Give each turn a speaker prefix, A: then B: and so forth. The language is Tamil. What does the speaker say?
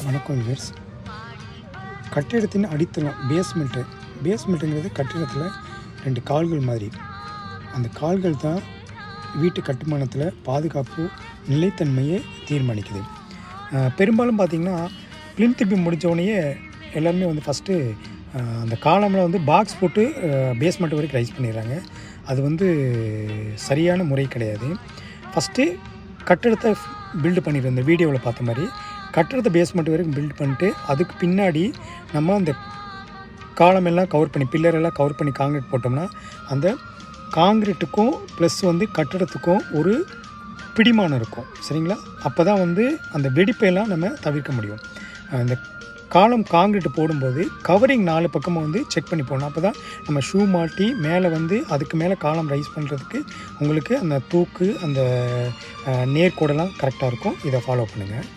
A: வணக்கம் வியூவர்ஸ். கட்டிடத்தின் அடித்தளம் பேஸ்மெண்ட்டுங்கிறது கட்டிடத்தில் 2 கால்கள் மாதிரி. அந்த கால்கள் தான் வீட்டு கட்டுமானத்தில் பாதுகாப்பு நிலைத்தன்மையை தீர்மானிக்குது. பெரும்பாலும் பார்த்திங்கன்னா பிளின்த் பீம் முடித்தோடனேயே எல்லாருமே ஃபஸ்ட்டு அந்த காலமில் பாக்ஸ் போட்டு பேஸ்மெண்ட் வரைக்கும் ரைஸ் பண்ணிடுறாங்க. அது சரியான முறை கிடையாது. ஃபஸ்ட்டு கட்டிடத்தை பில்டு பண்ணிடுற இந்த வீடியோவில் பார்த்த மாதிரி கட்டிடத்தை பேஸ்மெண்ட் வரைக்கும் பில்ட் பண்ணிட்டு அதுக்கு பின்னாடி நம்ம அந்த காலமெல்லாம் கவர் பண்ணி பில்லரெல்லாம் கவர் பண்ணி காங்கிரீட் போட்டோம்னா அந்த காங்கிரீட்டுக்கும் ப்ளஸ் கட்டிடத்துக்கும் ஒரு பிடிமானம் இருக்கும். சரிங்களா? அப்போ தான் அந்த வெடிப்பையெல்லாம் நம்ம தவிர்க்க முடியும். அந்த காலம் காங்கிரீட் போடும்போது கவரிங் 4 பக்கமும் செக் பண்ணி போடணும். அப்போ தான் நம்ம ஷூ மாட்டி மேலே அதுக்கு மேலே காலம் ரைஸ் பண்ணுறதுக்கு உங்களுக்கு அந்த தூக்கு அந்த நேர்கோடெல்லாம் கரெக்டாக இருக்கும். இதை ஃபாலோ பண்ணுங்கள்.